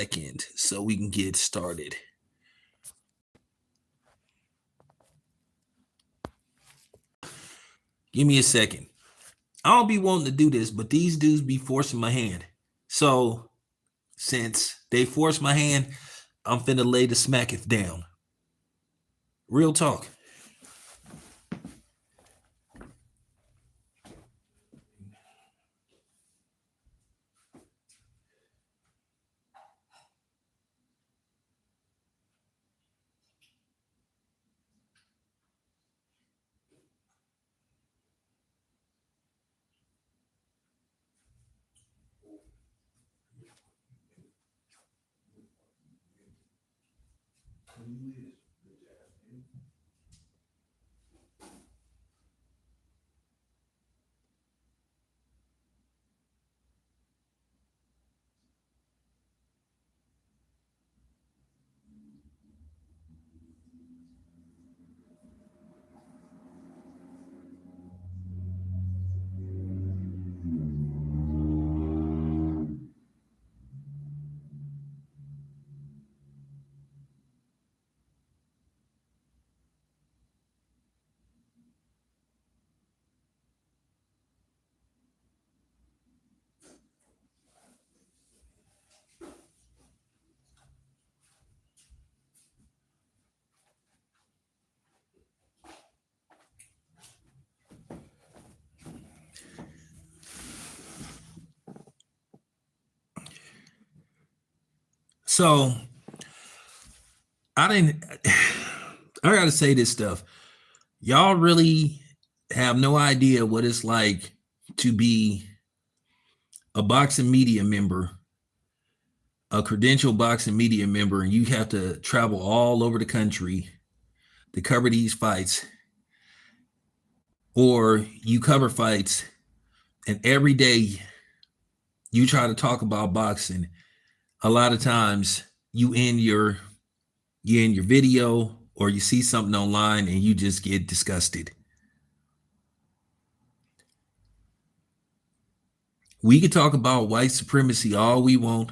second so we can get started. Give me a second. I don't be wanting to do this, but these dudes be forcing my hand. So since they force my hand, I'm finna lay the smacketh down. Real talk. So I gotta say this stuff. Y'all really have no idea what it's like to be a boxing media member, a credentialed boxing media member, and you have to travel all over the country to cover these fights, or you cover fights and every day you try to talk about boxing. A lot of times you end your video, or you see something online and you just get disgusted. We can talk about white supremacy all we want.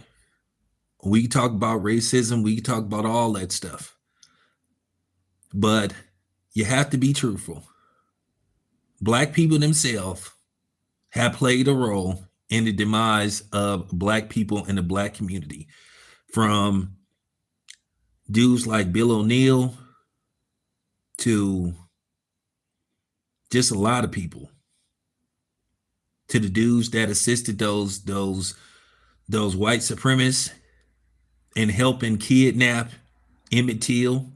We can talk about racism. We can talk about all that stuff. But you have to be truthful. Black people themselves have played a role in the demise of Black people in the Black community. From dudes like Bill O'Neal to just a lot of people, to the dudes that assisted those white supremacists in helping kidnap Emmett Till,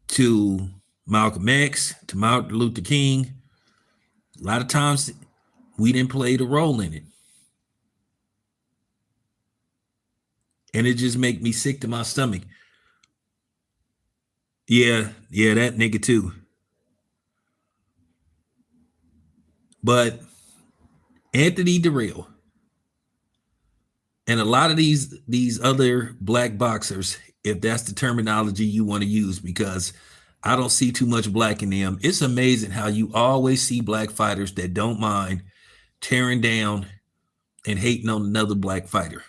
to Malcolm X, to Martin Luther King. A lot of times we didn't play the role in it. And it just make me sick to my stomach. Yeah, that nigga too. But Anthony Dirrell and a lot of these other Black boxers, if that's the terminology you want to use, because I don't see too much Black in them. It's amazing how you always see Black fighters that don't mind tearing down and hating on another Black fighter.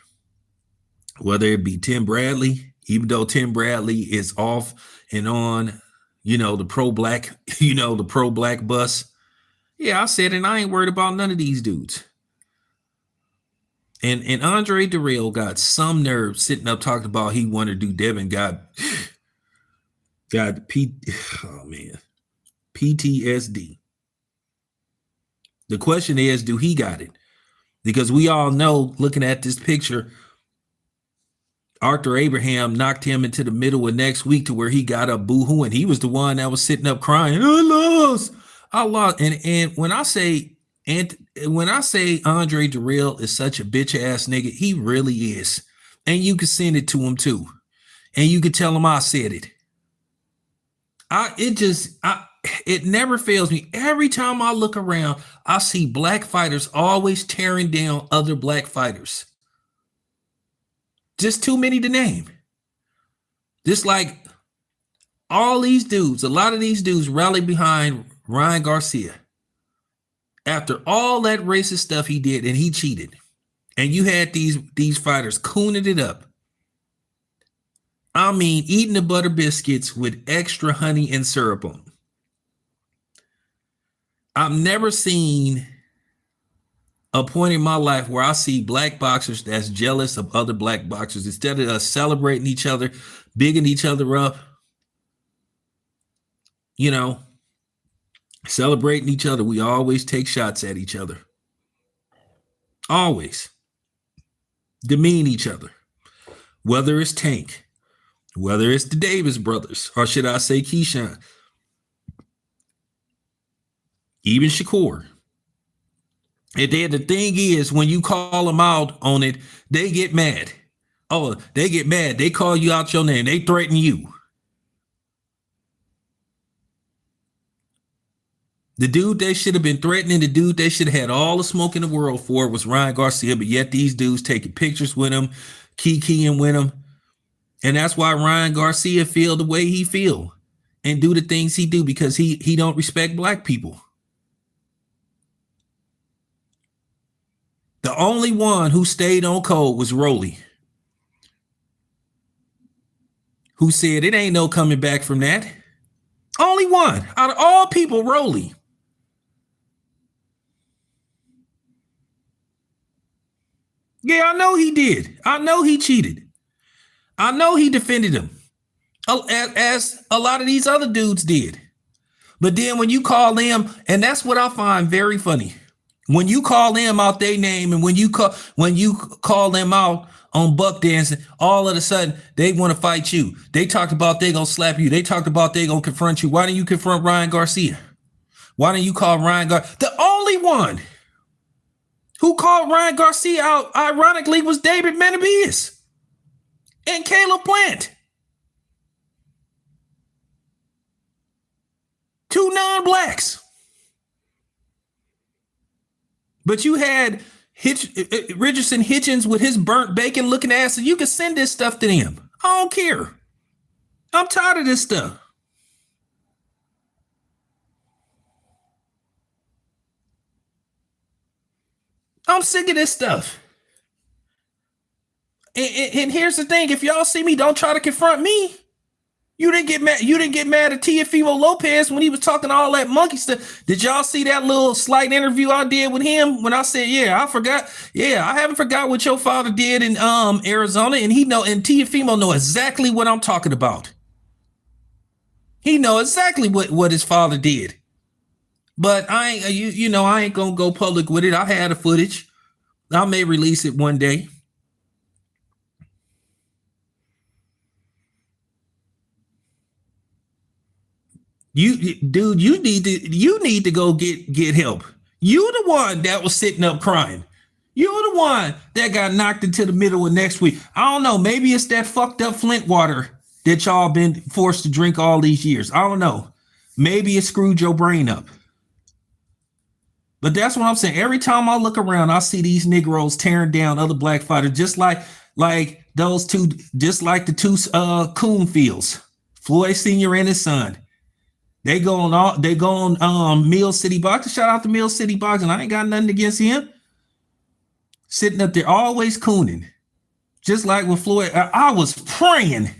Whether it be Tim Bradley, even though Tim Bradley is off and on, the pro-Black, the pro-Black bus. Yeah, I said, and I ain't worried about none of these dudes. And Andre Dirrell got some nerve sitting up talking about he wanted to do Devin got PTSD. The question is, do he got it? Because we all know, looking at this picture, Arthur Abraham knocked him into the middle of next week to where he got up boo-hooing. He was the one that was sitting up crying, I lost. And when I say Andre Dirrell is such a bitch ass nigga, he really is. And you can send it to him too. And you can tell him I said it. It never fails me. Every time I look around, I see Black fighters always tearing down other Black fighters. Just too many to name. Just like all these dudes, a lot of these dudes rallied behind Ryan Garcia after all that racist stuff he did, and he cheated. and you had these fighters cooning it up. I mean, eating the butter biscuits with extra honey and syrup on them. I've never seen a point in my life where I see black boxers that's jealous of other black boxers. Instead of us celebrating each other, bigging each other up, you know, celebrating each other, we always take shots at each other. Always. Demean each other. Whether it's Tank, whether it's the Davis brothers, or should I say Keyshawn, even Shakur. And then the thing is, when you call them out on it, they get mad. Oh, they get mad. They call you out your name. They threaten you. The dude they should have been threatening, the dude they should have had all the smoke in the world for was Ryan Garcia, but yet these dudes taking pictures with him, kikiing with him. And that's why Ryan Garcia feel the way he feel and do the things he do, because he don't respect black people. The only one who stayed on code was Rolly, who said it ain't no coming back from that. Only one out of all people, Rolly. Yeah, I know he did. I know he cheated. I know he defended him, as a lot of these other dudes did. But then when you call them, and that's what I find very funny, when you call them out their name, and when you call them out on buck dancing, all of a sudden they want to fight you. They talked about they gonna slap you. They talked about they gonna confront you. Why didn't you confront Ryan Garcia? Why didn't you call Ryan Garcia? The only one who called Ryan Garcia out, ironically, was David Benavidez and Caleb Plant. Two non-blacks. But you had Richardson Hitchens with his burnt bacon looking ass, and you can send this stuff to them. I don't care. I'm tired of this stuff. I'm sick of this stuff. And here's the thing: if y'all see me, don't try to confront me. You didn't get mad. You didn't get mad at Teofimo Lopez when he was talking all that monkey stuff. Did y'all see that little slight interview I did with him when I said, "Yeah, I forgot. Yeah, I haven't forgot what your father did in Arizona," and Teofimo know exactly what I'm talking about. He know exactly what his father did. But I ain't, I ain't gonna go public with it. I had the footage. I may release it one day. You need to go get help. You the one that was sitting up crying. You're the one that got knocked into the middle of next week. I don't know. Maybe it's that fucked up Flint water that y'all been forced to drink all these years. I don't know. Maybe it screwed your brain up. But that's what I'm saying. Every time I look around, I see these Negroes tearing down other black fighters, just like those two, just like the two Coon Fields, Floyd Sr. and his son. They go on Mill City Boxing. Shout out to Mill City Boxing. I ain't got nothing against him. Sitting up there always cooning. Just like with Floyd. I was praying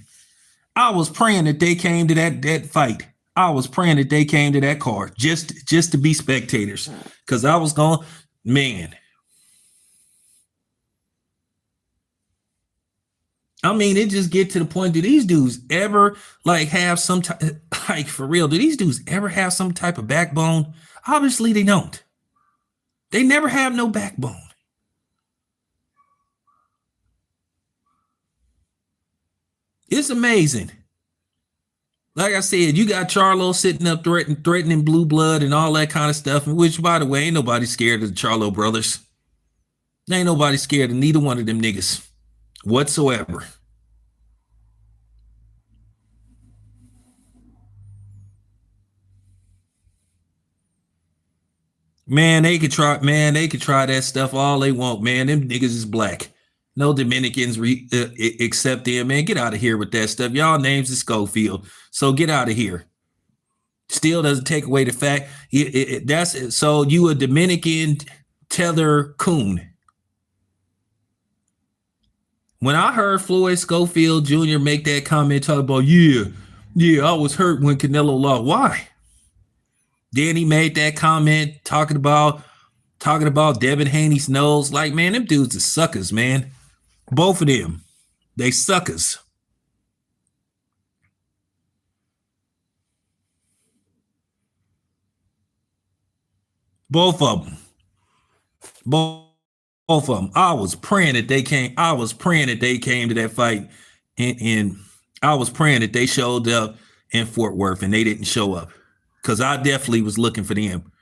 that they came to that fight. I was praying that they came to that card just to be spectators. Because I was going, man. I mean, it just get to the point, do these dudes ever have some type, for real, do these dudes ever have some type of backbone? Obviously they don't. They never have no backbone. It's amazing. Like I said, you got Charlo sitting up threatening blue blood and all that kind of stuff, which, by the way, ain't nobody scared of the Charlo brothers. Ain't nobody scared of neither one of them niggas whatsoever. Man, they could try that stuff all they want, man. Them niggas is black. No Dominicans accept them, man. Get out of here with that stuff. Y'all names is Schofield, so get out of here. Still doesn't take away the fact that's so you a Dominican tether coon. When I heard Floyd Schofield Jr. make that comment, talking about, yeah, I was hurt when Canelo lost. Why? Then he made that comment talking about Devin Haney's nose. Like, man, them dudes are suckers, man. Both of them, they suckers. Both of them. Both of them. I was praying that they came. I was praying that they came to that fight, and I was praying that they showed up in Fort Worth, and they didn't show up, because I definitely was looking for them.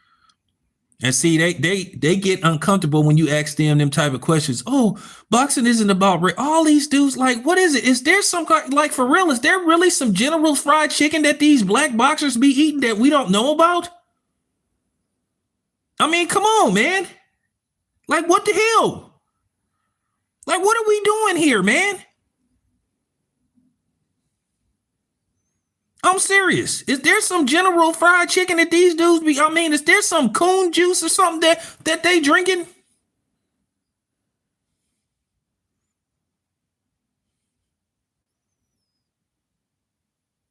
And see, they get uncomfortable when you ask them type of questions. Oh, boxing isn't about all these dudes. Like, what is it? Is there some kind, like, for real? Is there really some General Fried Chicken that these black boxers be eating that we don't know about? I mean, come on, man. Like, what the hell? Like, what are we doing here, man? I'm serious. Is there some General Fried Chicken that these dudes be? I mean, is there some coon juice or something that they drinking?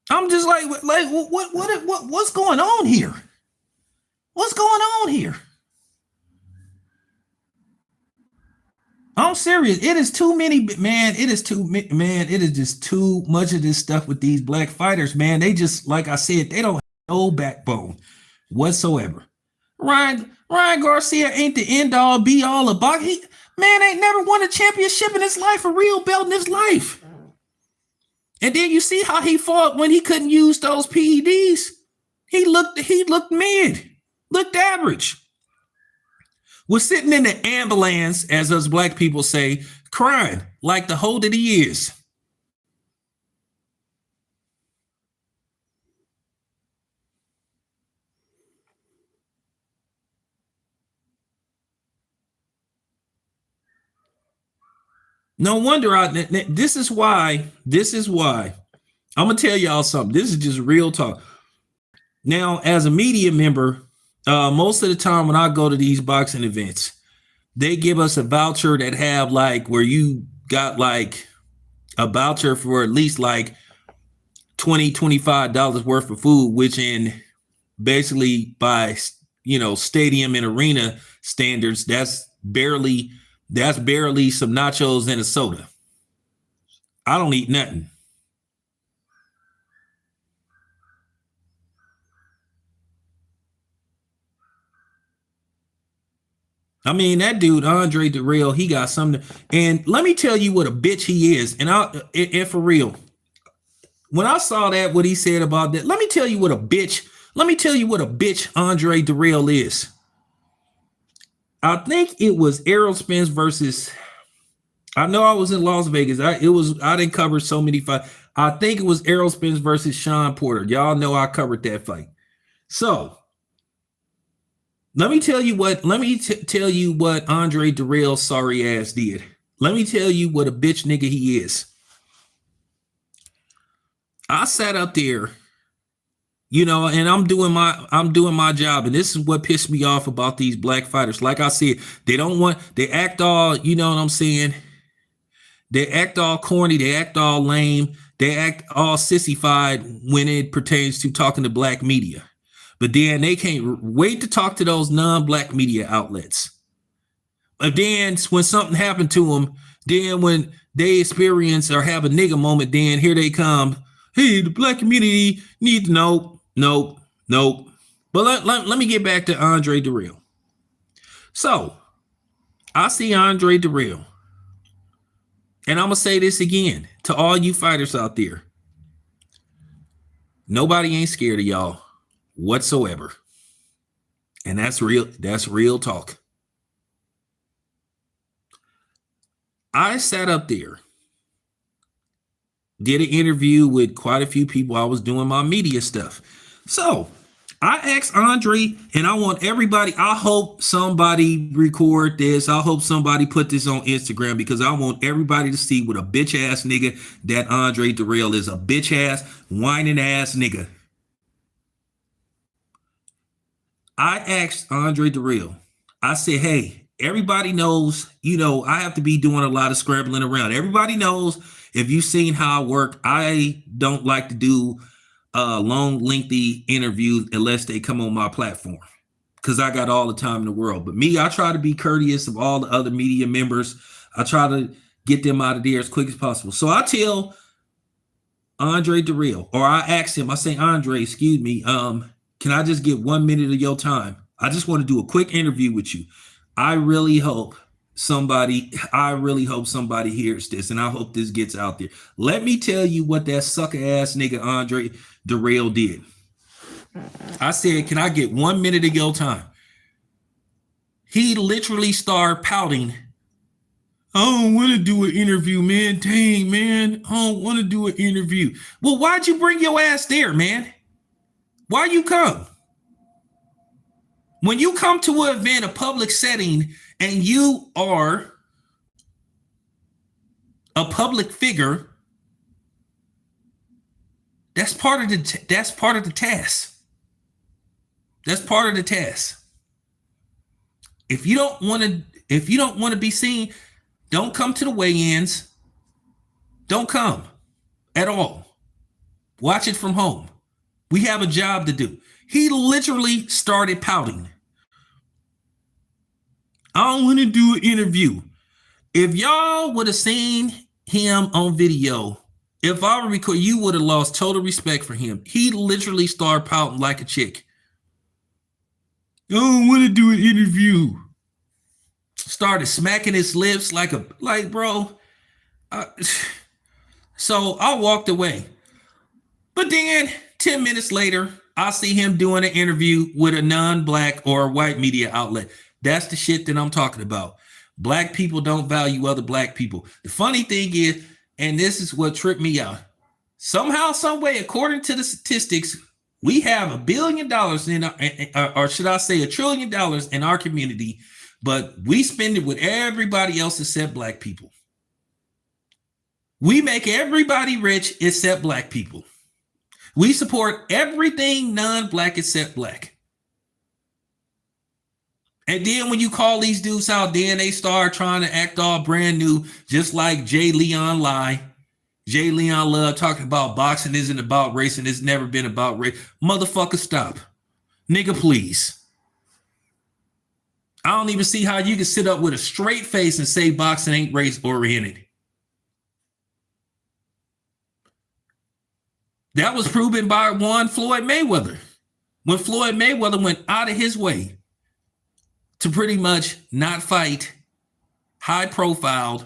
I'm just like what's going on here? What's going on here? I'm serious. It is too many, man. It is too, man. It is just too much of this stuff with these black fighters, man. They just, like I said, they don't have no backbone whatsoever. Ryan Garcia ain't the end all be all about. He, man, ain't never won a championship in his life, a real belt in his life. And then you see how he fought when he couldn't use those PEDs. He looked mid, looked average. Was sitting in the ambulance, as us black people say, crying like the hoe that he is. No wonder this is why I'm gonna tell y'all something. This is just real talk. Now, as a media member, most of the time when I go to these boxing events, they give us a voucher that have, like, where you got like a voucher for at least like $20-$25 worth of food, which in basically by stadium and arena standards, that's barely some nachos and a soda. I don't eat nothing. I mean, that dude, Andre Dirrell, he got something. And let me tell you what a bitch he is. And for real, when I saw that, what he said about that, let me tell you what a bitch Andre Dirrell is. I think it was Errol Spence versus, I know I was in Las Vegas. I didn't cover so many fights. I think it was Errol Spence versus Sean Porter. Y'all know I covered that fight. So let me tell you what Andre Dirrell sorry ass did. Let me tell you what a bitch nigga he is. I sat up there, and I'm doing my job, and this is what pissed me off about these black fighters. Like I said, they act all, you know what I'm saying? They act all corny, they act all lame, they act all sissified when it pertains to talking to black media. But then they can't wait to talk to those non-black media outlets. But then when something happened to them, then when they experience or have a nigga moment, then here they come. Hey, the black community needs nope. But let me get back to Andre Dirrell. So I see Andre Dirrell, and I'm gonna say this again to all you fighters out there. Nobody ain't scared of y'all whatsoever. And that's real talk. I sat up there, did an interview with quite a few people. I was doing my media stuff. So I asked Andre, and I want everybody, I hope somebody record this. I hope somebody put this on Instagram, because I want everybody to see what a bitch ass nigga that Andre Dirrell is. A bitch ass, whining ass nigga. I asked Andre Dirrell, I said, hey, Everybody knows, I have to be doing a lot of scrambling around. Everybody knows, if you've seen how I work, I don't like to do long, lengthy interviews unless they come on my platform, because I got all the time in the world. But me, I try to be courteous of all the other media members. I try to get them out of there as quick as possible. So I tell Andre Dirrell, or I ask him, I say, Andre, excuse me, can I just get 1 minute of your time? I just want to do a quick interview with you. I really hope somebody hears this, and I hope this gets out there. Let me tell you what that sucker ass nigga Andre Dirrell did. I said, can I get 1 minute of your time? He literally started pouting. I don't want to do an interview, man. Dang, man. I don't want to do an interview. Well, why'd you bring your ass there, man? Why you come? When you come to an event, a public setting, and you are a public figure, that's part of the task. That's part of the task. If you don't want to be seen, don't come to the weigh-ins. Don't come at all. Watch it from home. We have a job to do. He literally started pouting. I don't want to do an interview. If y'all would have seen him on video, if I were record, you would have lost total respect for him. He literally started pouting like a chick. I don't want to do an interview. Started smacking his lips like bro. So I walked away. But then 10 minutes later, I see him doing an interview with a non-black or white media outlet. That's the shit that I'm talking about. Black people don't value other black people. The funny thing is, and this is what tripped me out, somehow, some way, according to the statistics, we have $1 billion or should I say $1 trillion in our community, but we spend it with everybody else except black people. We make everybody rich except black people. We support everything non-black except black. And then when you call these dudes out, then they start trying to act all brand new, just like Jay Leon Lie. Jay Leon Love talking about boxing isn't about race and it's never been about race. Motherfucker, stop. Nigga, please. I don't even see how you can sit up with a straight face and say boxing ain't race oriented. That was proven by one Floyd Mayweather. When Floyd Mayweather went out of his way to pretty much not fight high profiled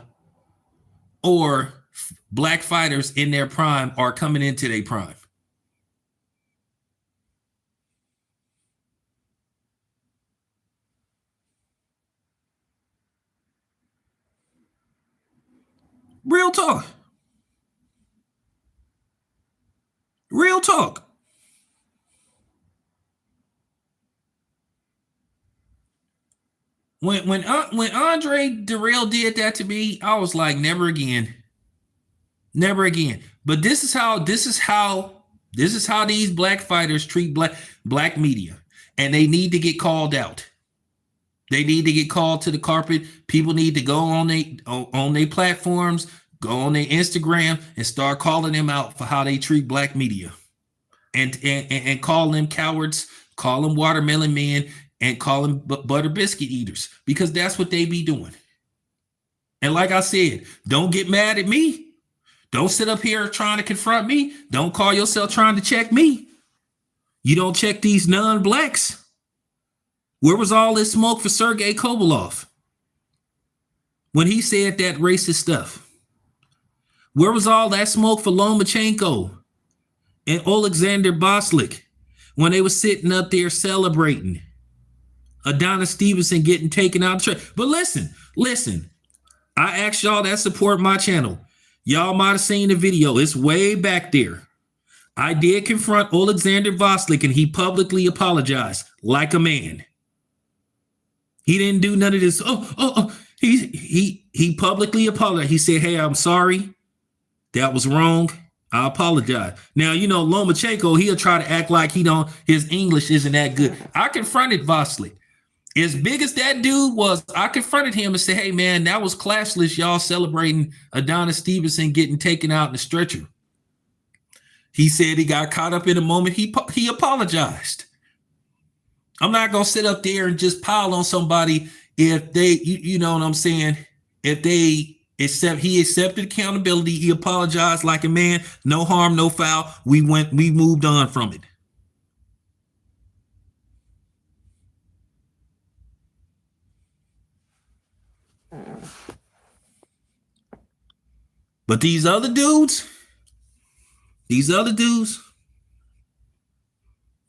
or black fighters in their prime or coming into their prime. Real talk. Real talk. When Andre Dirrell did that to me, I was like, never again. Never again. But this is how these black fighters treat black media. And they need to get called out. They need to get called to the carpet. People need to go on their platforms, go on their Instagram and start calling them out for how they treat black media. And call them cowards, call them watermelon men, and call them butter biscuit eaters, because that's what they be doing. And like I said, don't get mad at me. Don't sit up here trying to confront me. Don't call yourself trying to check me. You don't check these non-blacks. Where was all this smoke for Sergey Kovalov when he said that racist stuff? Where was all that smoke for Lomachenko and Alexander Boslik when they were sitting up there celebrating Adonis Stevenson getting taken out of the track? But listen, I asked y'all that support my channel. Y'all might have seen the video. It's way back there. I did confront Alexander Boslik and he publicly apologized like a man. He didn't do none of this. He publicly apologized. He said, hey, I'm sorry. That was wrong. I apologize. Now, Lomachenko, he'll try to act like his English isn't that good. I confronted Boslik. As big as that dude was, I confronted him and said, hey, man, that was classless, y'all celebrating Adonis Stevenson getting taken out in the stretcher. He said he got caught up in the moment. He apologized. I'm not going to sit up there and just pile on somebody if they, you know what I'm saying? If he accepted accountability, he apologized like a man, no harm, no foul. We moved on from it. But these other dudes,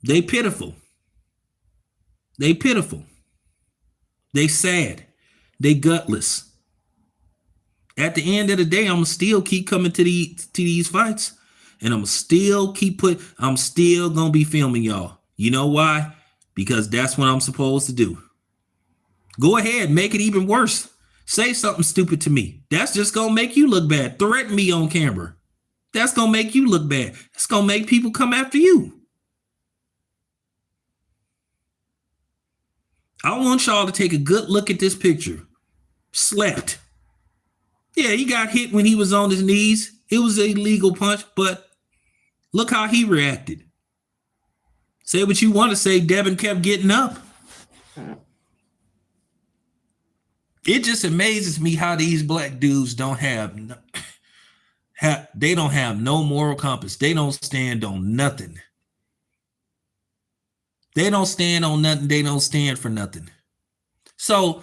they pitiful. They pitiful. They sad. They gutless. At the end of the day, I'm gonna still keep coming to these fights, and I'm still gonna be filming y'all. You know why? Because that's what I'm supposed to do. Go ahead, make it even worse. Say something stupid to me. That's just gonna make you look bad. Threaten me on camera. That's gonna make you look bad. It's gonna make people come after you. I want y'all to take a good look at this picture. Slept. Yeah, he got hit when he was on his knees. It was an illegal punch, but look how he reacted. Say what you want to say, Devin kept getting up. It just amazes me how these black dudes don't have no moral compass. They don't stand on nothing. They don't stand on nothing. They don't stand for nothing. So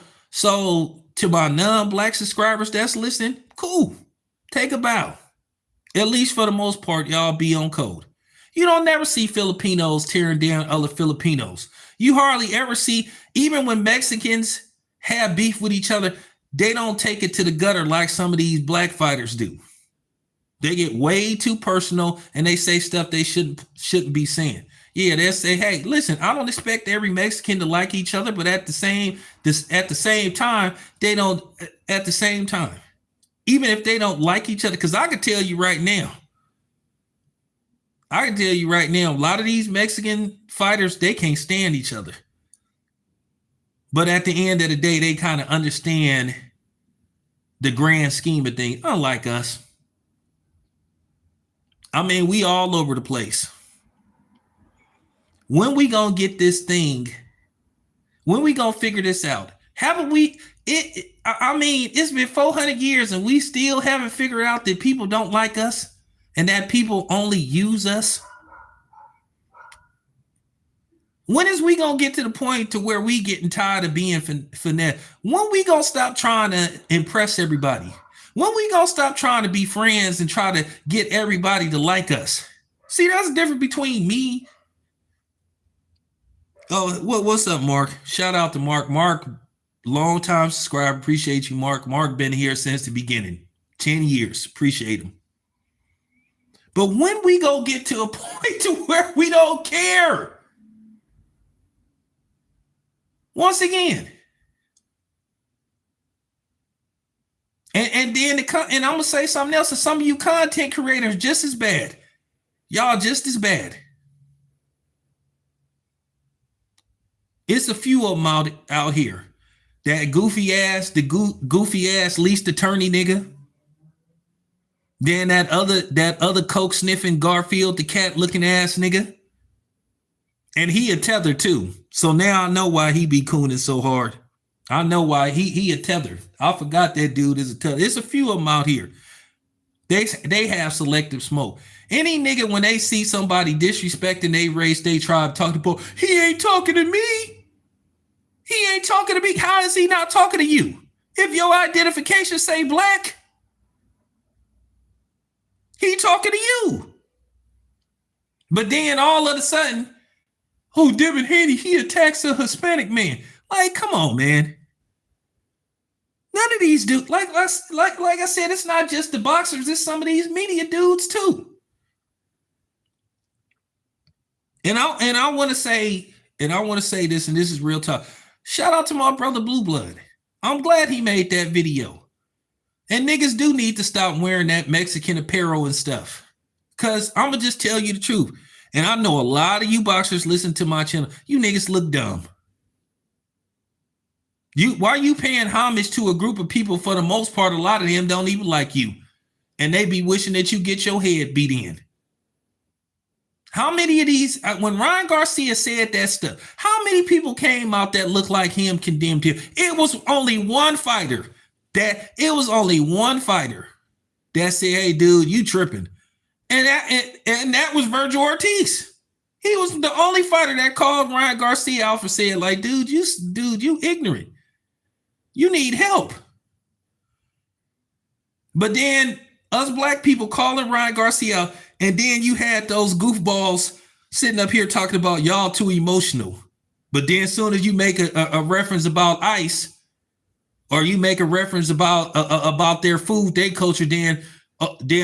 to my non-black subscribers that's listening, cool. Take a bow. At least for the most part, y'all be on code. You don't never see Filipinos tearing down other Filipinos. You hardly ever see, even when Mexicans have beef with each other, they don't take it to the gutter like some of these black fighters do. They get way too personal and they say stuff they shouldn't be saying. Yeah, they'll say, hey, listen, I don't expect every Mexican to like each other, but at the same time, even if they don't like each other, because I can tell you right now, a lot of these Mexican fighters, they can't stand each other. But at the end of the day, they kind of understand the grand scheme of things, unlike us. I mean, we all over the place. When we gonna get this thing? When we gonna figure this out? Haven't we? It's been 400 years and we still haven't figured out that people don't like us and that people only use us. When is we gonna get to the point to where we getting tired of being finesse? When we gonna stop trying to impress everybody? When we gonna stop trying to be friends and try to get everybody to like us? See, that's the difference between me. Oh, what's up, Mark? Shout out to Mark. Mark, long time subscriber. Appreciate you, Mark. Mark been here since the beginning. 10 years. Appreciate him. But when we go get to a point to where we don't care? Once again. And then and I'm gonna say something else. And some of you content creators just as bad. Y'all just as bad. It's a few of them out here. That goofy ass leased attorney nigga. Then that other coke sniffing Garfield, the cat looking ass nigga. And he a tether too. So now I know why he be cooning so hard. I know why he a tether. I forgot that dude is a tether. There's a few of them out here. They have selective smoke. Any nigga, when they see somebody disrespecting their race, they tribe, talking to, he ain't talking to me. He ain't talking to me. How is he not talking to you? If your identification say black, he talking to you. But then all of a sudden, oh, Devin Haney, he attacks a Hispanic man. Like, come on, man. None of these dudes, like I said, it's not just the boxers, it's some of these media dudes too. And I want to say this, and this is real talk. Shout out to my brother Blue Blood. I'm glad he made that video. And niggas do need to stop wearing that Mexican apparel and stuff. Because I'm going to just tell you the truth. And I know a lot of you boxers listen to my channel. You niggas look dumb. Why are you paying homage to a group of people? For the most part, a lot of them don't even like you, and they be wishing that you get your head beat in. How many of these, when Ryan Garcia said that stuff, how many people came out that looked like him, condemned him? It was only one fighter that said, hey, dude, you tripping. And that was Virgil Ortiz. He was the only fighter that called Ryan Garcia out for saying, like, dude, you ignorant. You need help. But then us black people calling Ryan Garcia out, and then you had those goofballs sitting up here talking about y'all too emotional. But then as soon as you make a reference about ICE, or you make a reference about their food, their culture, then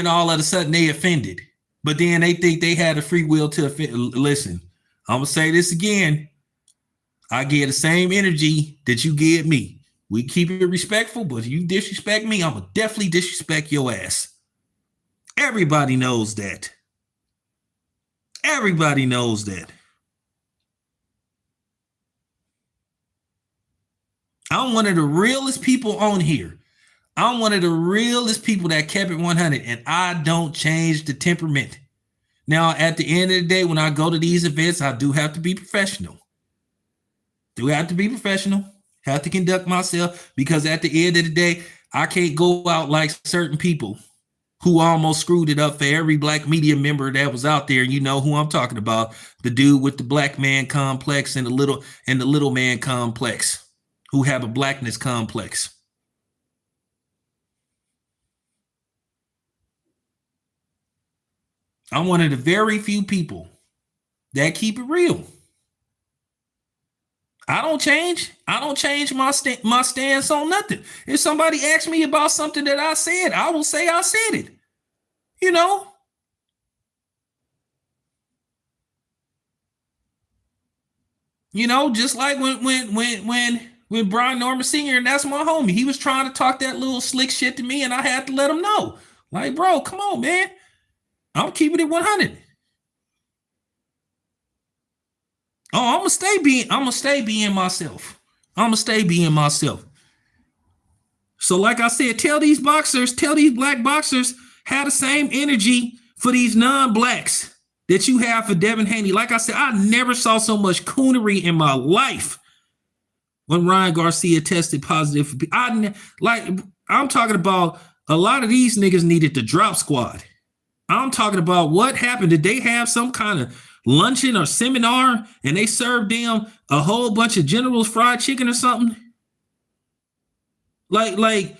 all of a sudden they offended. But then they think they had a free will to offend. Listen, I'm going to say this again. I get the same energy that you give me. We keep it respectful, but if you disrespect me, I'm going to definitely disrespect your ass. Everybody knows that. Everybody knows that. I'm one of the realest people on here. I'm one of the realest people that kept it 100, and I don't change the temperament. Now, at the end of the day, when I go to these events, I do have to be professional. Have to conduct myself, because at the end of the day, I can't go out like certain people who almost screwed it up for every black media member that was out there. You know who I'm talking about. The dude with the black man complex and the little man complex, who have a blackness complex. I'm one of the very few people that keep it real. I don't change my stance on nothing. If somebody asks me about something that I said, I will say I said it. You know? Just like when Brian Norman Sr., and that's my homie, he was trying to talk that little slick shit to me, and I had to let him know. Like, bro, come on, man. I'm keeping it 100. Oh, I'm gonna stay being myself. So like I said, tell these black boxers, have the same energy for these non-blacks that you have for Devin Haney. Like I said, I never saw so much coonery in my life when Ryan Garcia tested positive for I'm talking about a lot of these niggas needed the drop squad. I'm talking about what happened. Did they have some kind of luncheon or seminar and they served them a whole bunch of General's fried chicken or something? Like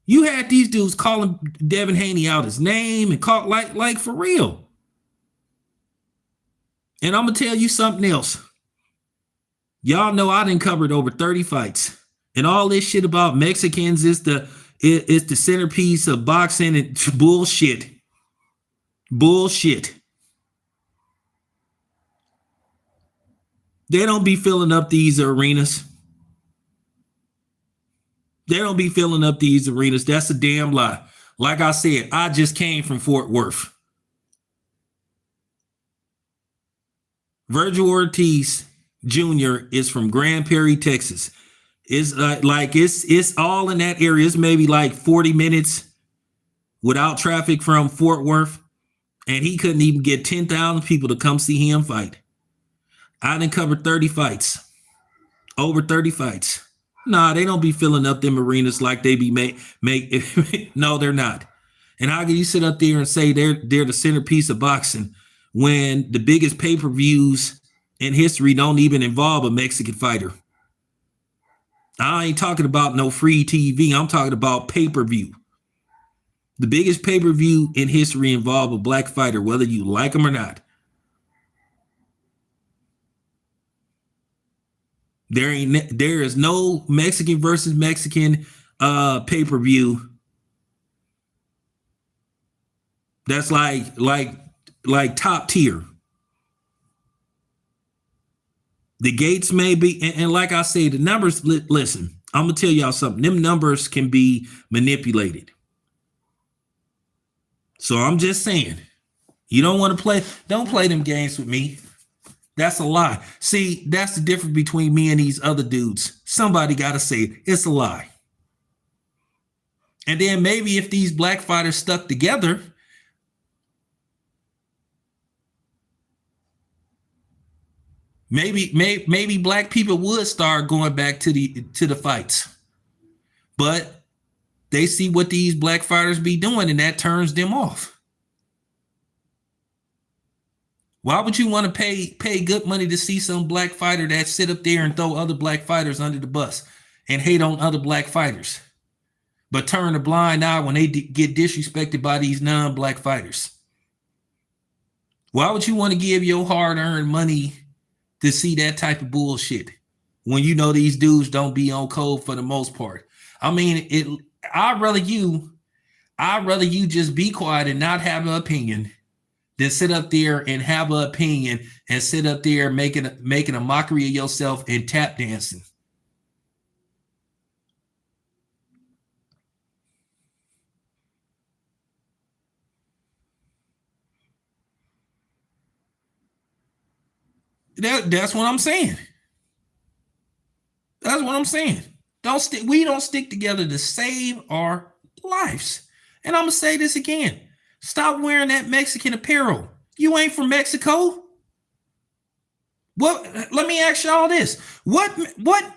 you had these dudes calling Devin Haney out his name and call like for real. And I'm gonna tell you something else. Y'all know I done covered over 30 fights, and all this shit about Mexicans is the centerpiece of boxing and bullshit. They don't be filling up these arenas. That's a damn lie. Like I said, I just came from Fort Worth. Virgil Ortiz Jr. is from Grand Prairie, Texas. It's it's all in that area. It's maybe like 40 minutes without traffic from Fort Worth, and he couldn't even get 10,000 people to come see him fight. I done covered 30 fights, over 30 fights. Nah, they don't be filling up them arenas like they be make. No, they're not. And how can you sit up there and say they're the centerpiece of boxing when the biggest pay-per-views in history don't even involve a Mexican fighter? I ain't talking about no free TV. I'm talking about pay-per-view. The biggest pay-per-view in history involved a black fighter, whether you like him or not. There is no Mexican versus Mexican pay-per-view that's like top tier. The gates may be, and like I say, the numbers, listen, I'm going to tell y'all something. Them numbers can be manipulated. So I'm just saying, you don't want to don't play them games with me. That's a lie. See, that's the difference between me and these other dudes. Somebody got to say it. It's a lie. And then maybe if these black fighters stuck together, maybe black people would start going back to the fights. But they see what these black fighters be doing, and that turns them off. Why would you want to pay good money to see some black fighter that sit up there and throw other black fighters under the bus and hate on other black fighters, but turn a blind eye when they get disrespected by these non-black fighters? Why would you want to give your hard-earned money to see that type of bullshit when you know these dudes don't be on code for the most part? I mean, I'd rather you just be quiet and not have an opinion than sit up there and have an opinion and sit up there making a mockery of yourself and tap dancing. That's what I'm saying. That's what I'm saying. We don't stick together to save our lives. And I'm gonna say this again. Stop wearing that Mexican apparel. You ain't from Mexico. What? Let me ask y'all this. What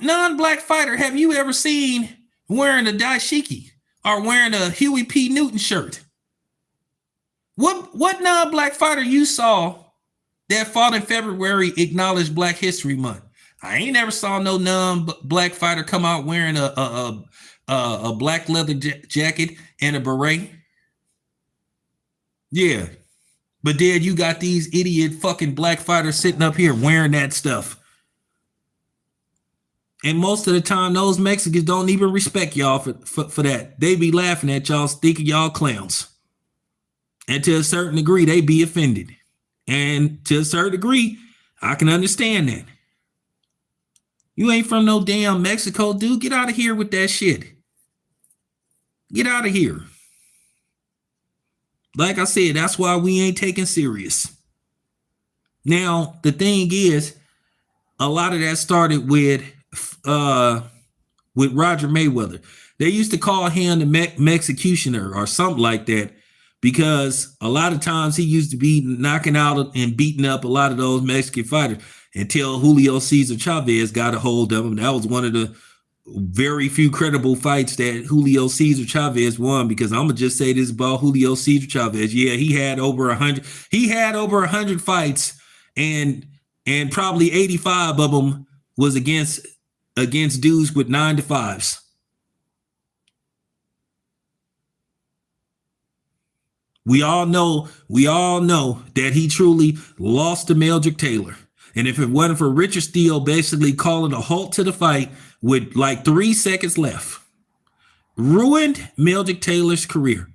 non-black fighter have you ever seen wearing a dashiki or wearing a Huey P. Newton shirt? What non-black fighter you saw that fought in February acknowledged Black History Month? I ain't never saw no non-black fighter come out wearing a black leather jacket and a beret. Yeah. But then you got these idiot fucking black fighters sitting up here wearing that stuff. And most of the time, those Mexicans don't even respect y'all for that. They be laughing at y'all, thinking y'all clowns. And to a certain degree, they be offended. And to a certain degree, I can understand that. You ain't from no damn Mexico, dude. Get out of here with that shit. Get out of here. Like I said, that's why we ain't taking serious. Now, the thing is, a lot of that started with Roger Mayweather. They used to call him the Mexicutioner or something like that, because a lot of times he used to be knocking out and beating up a lot of those Mexican fighters until Julio Cesar Chavez got a hold of him. That was one of the very few credible fights that Julio Cesar Chavez won, because I'm gonna just say this about Julio Cesar Chavez. Yeah, he had over 100. He had over 100 fights, and probably 85 of them was against dudes with 9 to 5s. We all know that he truly lost to Meldrick Taylor. And if it wasn't for Richard Steele basically calling a halt to the fight with like 3 seconds left, ruined Meldrick Taylor's career.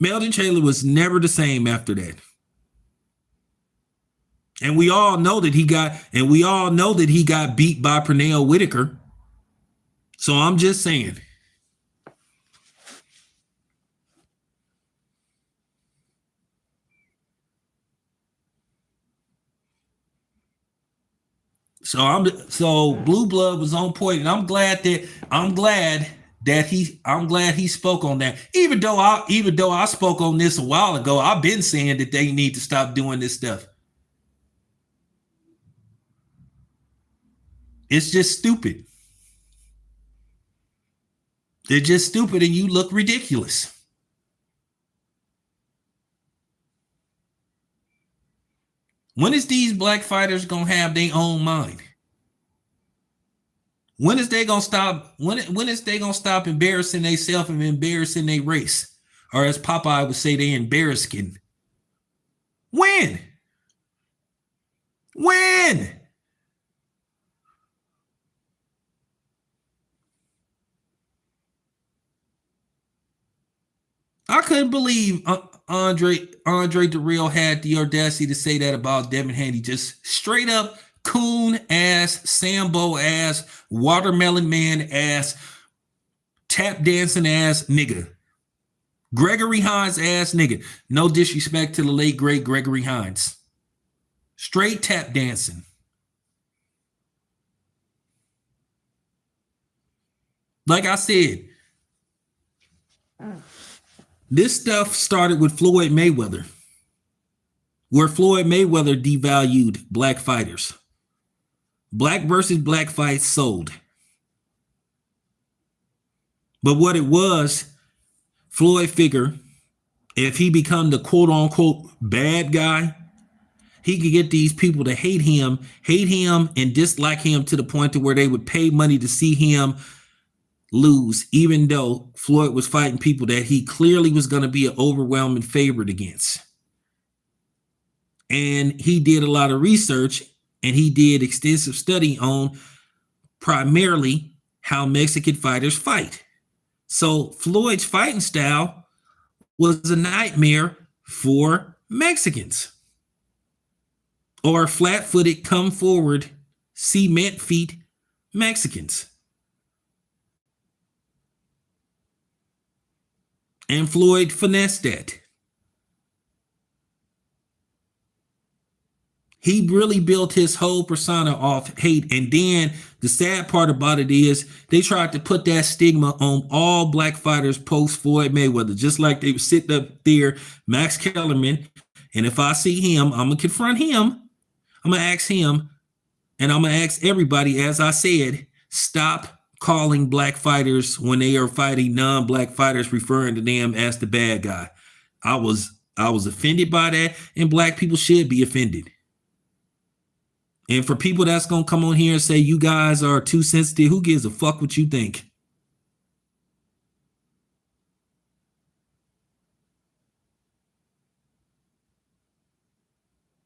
Meldrick Taylor was never the same after that. And we all know that he got beat by Pernell Whitaker. So I'm just saying. So Blue Blood was on point, and I'm glad he spoke on that. Even though I spoke on this a while ago, I've been saying that they need to stop doing this stuff. It's just stupid. They're just stupid, and you look ridiculous. When is these black fighters gonna have their own mind? When is they gonna stop? When is they gonna stop embarrassing themselves and embarrassing their race? Or as Popeye would say, they embarrassing. When? I couldn't believe Andre Dirrell had the audacity to say that about Devin Haney. Just straight up coon ass, Sambo ass, watermelon man ass, tap dancing ass nigga. Gregory Hines ass nigga. No disrespect to the late great Gregory Hines. Straight tap dancing. Like I said, this stuff started with Floyd Mayweather, where Floyd Mayweather devalued black fighters. Black versus black fights sold. But what it was, Floyd figured if he become the quote unquote bad guy, he could get these people to hate him and dislike him to the point to where they would pay money to see him lose, even though Floyd was fighting people that he clearly was going to be an overwhelming favorite against. And he did a lot of research and he did extensive study on primarily how Mexican fighters fight. So Floyd's fighting style was a nightmare for Mexicans, or flat-footed, come forward, cement feet Mexicans. And Floyd finessed that. He really built his whole persona off hate. And then the sad part about it is they tried to put that stigma on all black fighters post Floyd Mayweather, just like they were sitting up there, Max Kellerman. And if I see him, I'm going to confront him. I'm going to ask him, and I'm going to ask everybody, as I said, stop calling black fighters when they are fighting non-black fighters, referring to them as the bad guy. I was offended by that, and black people should be offended. And for people that's going to come on here and say you guys are too sensitive, who gives a fuck what you think?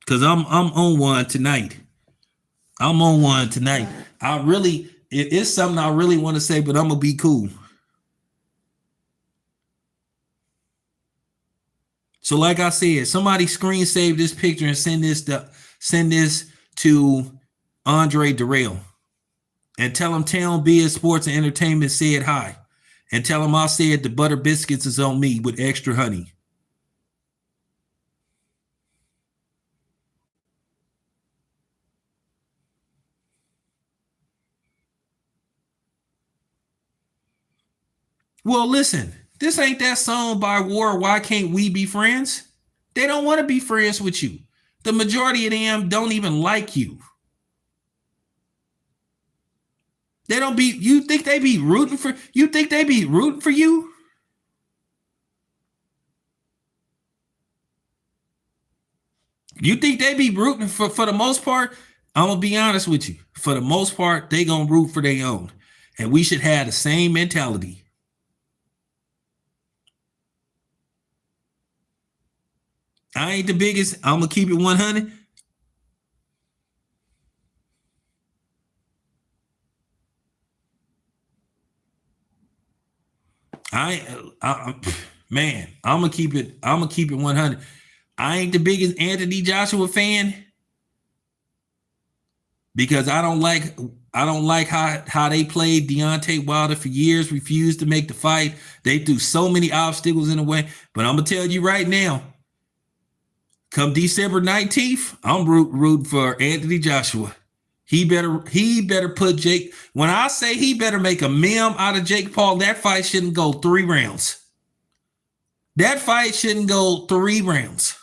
Because I'm on one tonight. I'm on one tonight. It is something I really want to say, but I'm going to be cool. So like I said, somebody screen save this picture and send this to Andre Durrell and tell him Town Biz Sports and Entertainment said hi, and tell him I said the butter biscuits is on me with extra honey. Well, listen, this ain't that song by War, Why Can't We Be Friends? They don't want to be friends with you. The majority of them don't even like you. They don't be, you think they be rooting for you? You think they be rooting for the most part? I'm gonna be honest with you. For the most part, they gonna root for their own. And we should have the same mentality. I ain't the biggest. I'm gonna keep it 100. Man, I'm gonna keep it 100. I ain't the biggest Anthony Joshua fan because I don't like how they played Deontay Wilder for years, refused to make the fight. They threw so many obstacles in the way. But I'm gonna tell you right now, come December 19th, I'm rooting for Anthony Joshua. He better put Jake. When I say he better make a meme out of Jake Paul, that fight shouldn't go 3 rounds. That fight shouldn't go 3 rounds.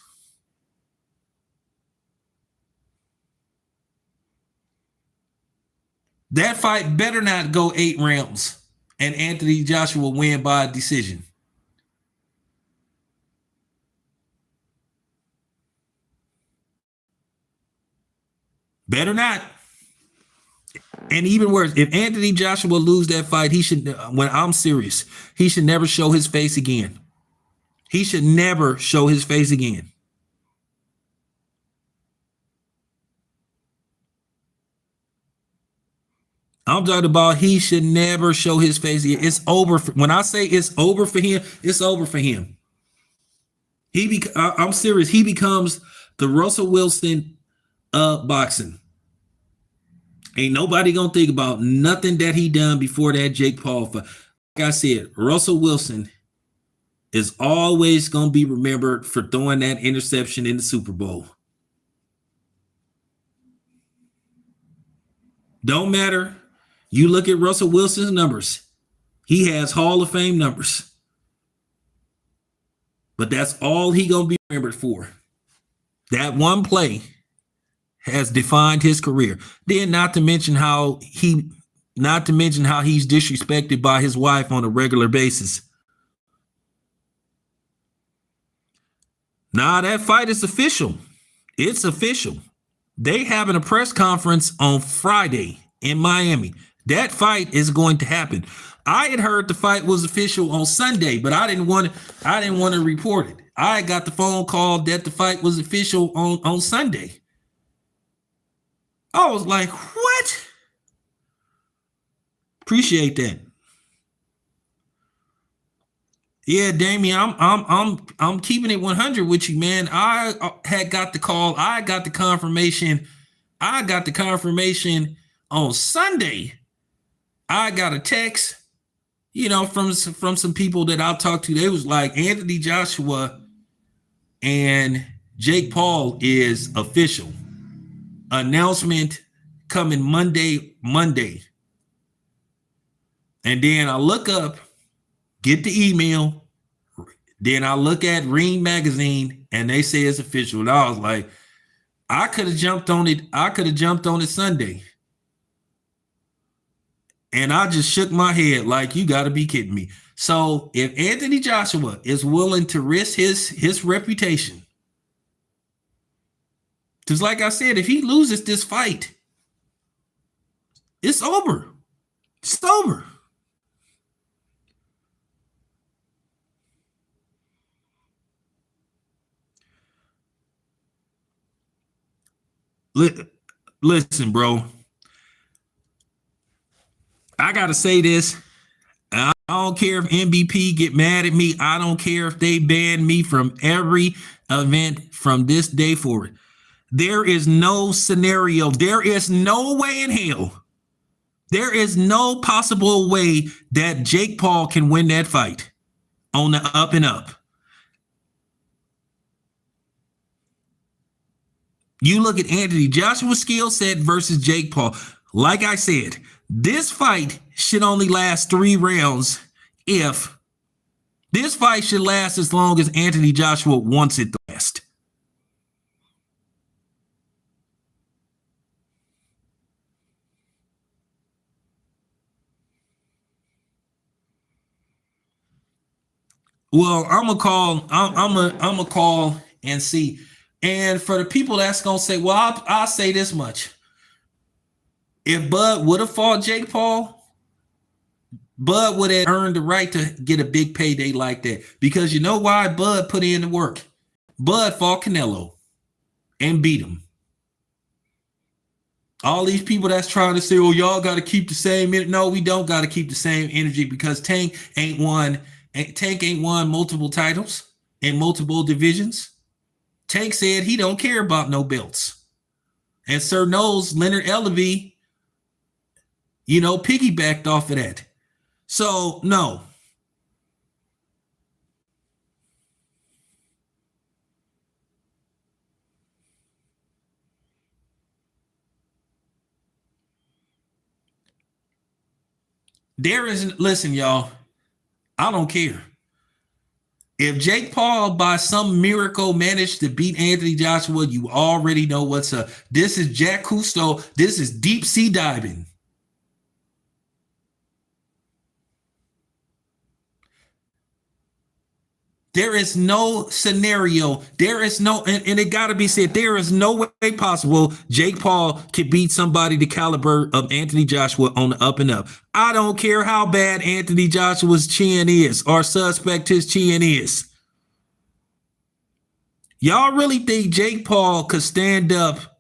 That fight better not go 8 rounds and Anthony Joshua win by a decision. Better not. And even worse, if Anthony Joshua lose that fight, he should, when I'm serious, he should never show his face again. He should never show his face again. I'm talking about he should never show his face again. It's over. When I say it's over for him, it's over for him. I'm serious. He becomes the Russell Wilson of boxing. Ain't nobody gonna think about nothing that he done before that Jake Paul fight. Like I said, Russell Wilson is always gonna be remembered for throwing that interception in the Super Bowl. Don't matter. You look at Russell Wilson's numbers. He has Hall of Fame numbers. But that's all he gonna be remembered for. That one play has defined his career. Then not to mention how he's disrespected by his wife on a regular basis. Nah, that fight is official. It's official. They having a press conference on Friday in Miami. That fight is going to happen. I had heard the fight was official on Sunday, but I didn't want to report it. I got the phone call that the fight was official on Sunday. I was like, what? Appreciate that. Yeah, Damien, I'm keeping it 100 with you, man. I had got the call. I got the confirmation. I got the confirmation on Sunday. I got a text, from some people that I talked to. They was like, Anthony Joshua and Jake Paul is official. Announcement coming Monday. And then I look up, get the email. Then I look at Ring Magazine and they say it's official. And I was like, I could have jumped on it. I could have jumped on it Sunday. And I just shook my head like, you got to be kidding me. So if Anthony Joshua is willing to risk his reputation, because like I said, if he loses this fight, it's over. It's over. Listen, bro. I gotta say this. I don't care if MVP get mad at me. I don't care if they ban me from every event from this day forward. There is no scenario. There is no way in hell. There is no possible way that Jake Paul can win that fight on the up and up. You look at Anthony Joshua's skill set versus Jake Paul. Like I said, this fight should only last 3 rounds if this fight should last as long as Anthony Joshua wants it to last. Well, I'm gonna call and see. And for the people that's gonna say, well, I'll say this much. If Bud would have fought Jake Paul, Bud would have earned the right to get a big payday like that. Because you know why? Bud put in the work. Bud fought Canelo and beat him. All these people that's trying to say, oh, y'all got to keep the same energy. No, we don't got to keep the same energy because Tank ain't won multiple titles in multiple divisions. Tank said he don't care about no belts. And Sir knows Leonard Ellerby, piggybacked off of that. So, no. Listen, y'all, I don't care. If Jake Paul, by some miracle, managed to beat Anthony Joshua, you already know what's up. This is Jack Cousteau. This is deep sea diving. There is no scenario. There is no, and it got to be said, there is no way possible Jake Paul could beat somebody the caliber of Anthony Joshua on the up and up. I don't care how bad Anthony Joshua's chin is or suspect his chin is. Y'all really think Jake Paul could stand up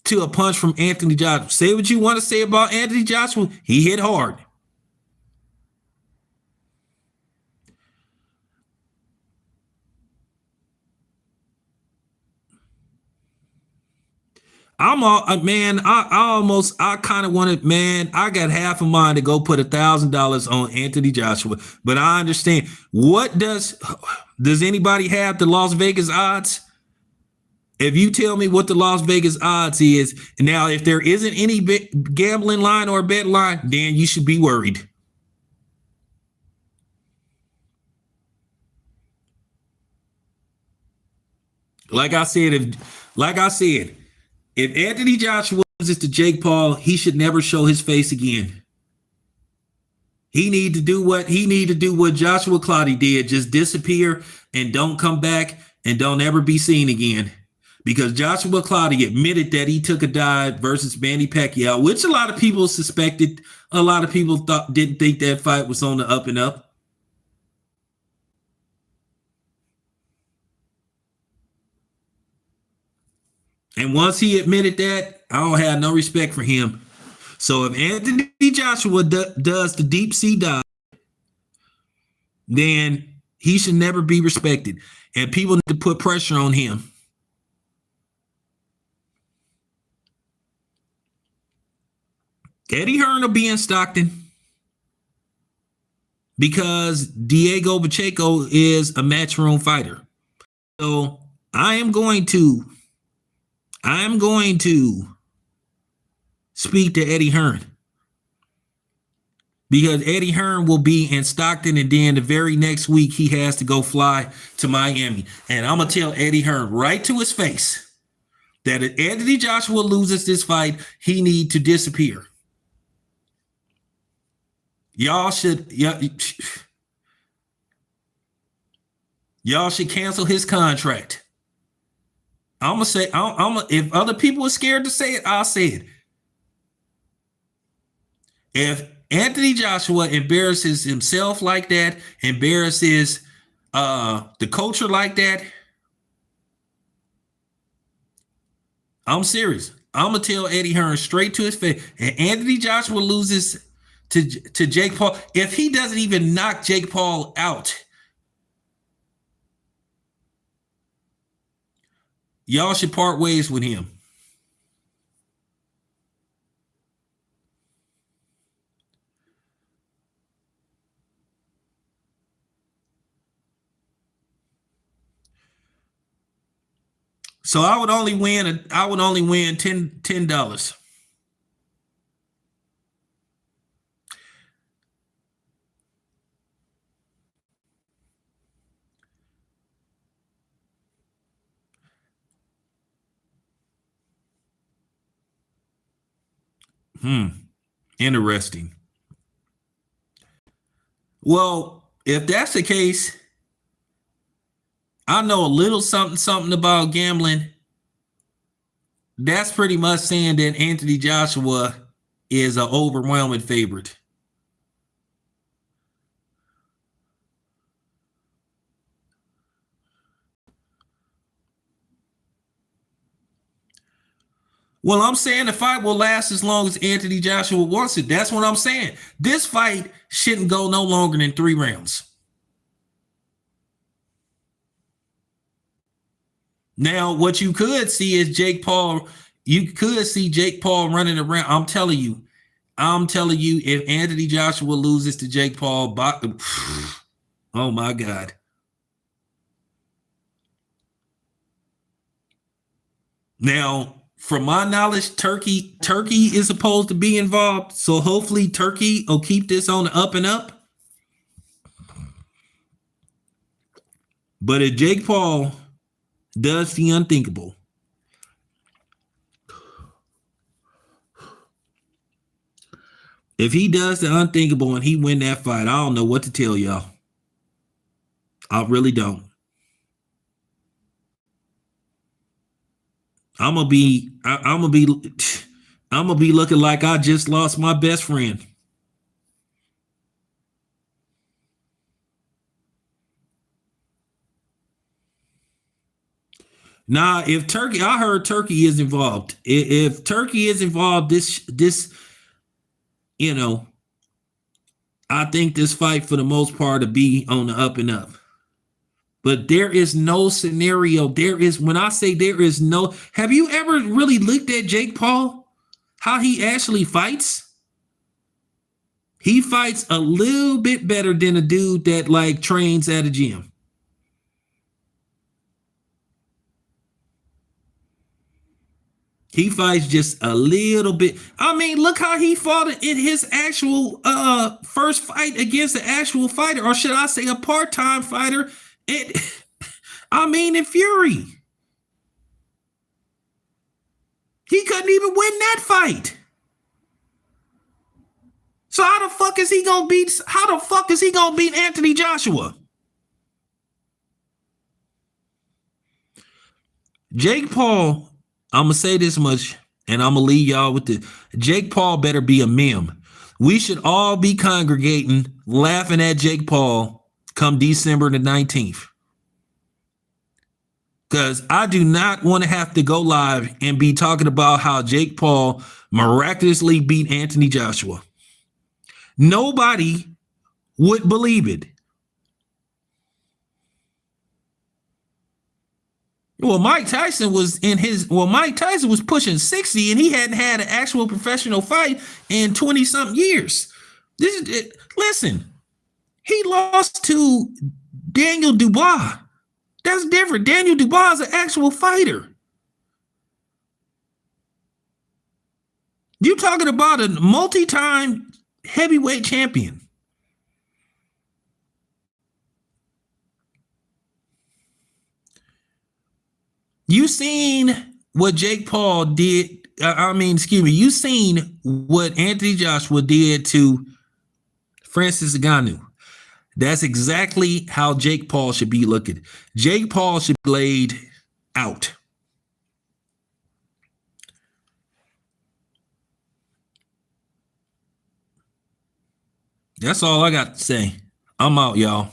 to a punch from Anthony Joshua? Say what you want to say about Anthony Joshua. He hit hard. I kind of wanted, man, I got half a mind to go put $1,000 on Anthony Joshua, but I understand. Does anybody have the Las Vegas odds? If you tell me what the Las Vegas odds is, now if there isn't any gambling line or bet line, then you should be worried. Like I said, if Anthony Joshua loses to Jake Paul, he should never show his face again. He need to do what Joshua Clottey did, just disappear and don't come back and don't ever be seen again. Because Joshua Clottey admitted that he took a dive versus Manny Pacquiao, which a lot of people suspected. A lot of people didn't think that fight was on the up and up. And once he admitted that, I don't have no respect for him. So if Anthony Joshua does the deep sea dive, then he should never be respected. And people need to put pressure on him. Eddie Hearn will be in Stockton because Diego Pacheco is a matchroom fighter. So I am going to speak to Eddie Hearn because Eddie Hearn will be in Stockton, and then the very next week he has to go fly to Miami. And I'm going to tell Eddie Hearn right to his face that if Anthony Joshua loses this fight, he need to disappear. Y'all should cancel his contract. I'm gonna say, if other people are scared to say it, I'll say it. If Anthony Joshua embarrasses himself like that, embarrasses the culture like that, I'm serious. I'm gonna tell Eddie Hearn straight to his face. And Anthony Joshua loses to Jake Paul, if he doesn't even knock Jake Paul out, y'all should part ways with him. So I would only win $10. Interesting. Well, if that's the case, I know a little something about gambling. That's pretty much saying that Anthony Joshua is an overwhelming favorite. Well, I'm saying the fight will last as long as Anthony Joshua wants it. That's what I'm saying. This fight shouldn't go no longer than 3 rounds. Now, what you could see is Jake Paul. You could see Jake Paul running around. I'm telling you, if Anthony Joshua loses to Jake Paul, oh my God. Now, from my knowledge, Turkey is supposed to be involved. So hopefully Turkey will keep this on the up and up. But if Jake Paul does the unthinkable, if he does the unthinkable and he win that fight, I don't know what to tell y'all. I really don't. I'm gonna be looking like I just lost my best friend. Nah, if Turkey, I heard Turkey is involved. If Turkey is involved, this, I think this fight for the most part to be on the up and up. But there is no scenario. When I say there is no, have you ever really looked at Jake Paul? How he actually fights? He fights a little bit better than a dude that like trains at a gym. He fights just a little bit. I mean, look how he fought in his actual first fight against an actual fighter, or should I say a part-time fighter. In Fury. even win that fight. So how the fuck is he gonna beat? How the fuck is he gonna beat Anthony Joshua? Jake Paul, I'm gonna say this much, and I'm gonna leave y'all with this. Jake Paul better be a meme. We should all be congregating, laughing at Jake Paul come December the 19th. Because I do not want to have to go live and be talking about how Jake Paul miraculously beat Anthony Joshua. Nobody would believe it. Well, Mike Tyson was pushing 60 and he hadn't had an actual professional fight in 20 something years. This is it. Listen, he lost to Daniel Dubois. That's different. Daniel Dubois is an actual fighter. You're talking about a multi-time heavyweight champion. You seen what Jake Paul did. You seen what Anthony Joshua did to Francis Ngannou. That's exactly how Jake Paul should be looking. Jake Paul should be laid out. That's all I got to say. I'm out, y'all.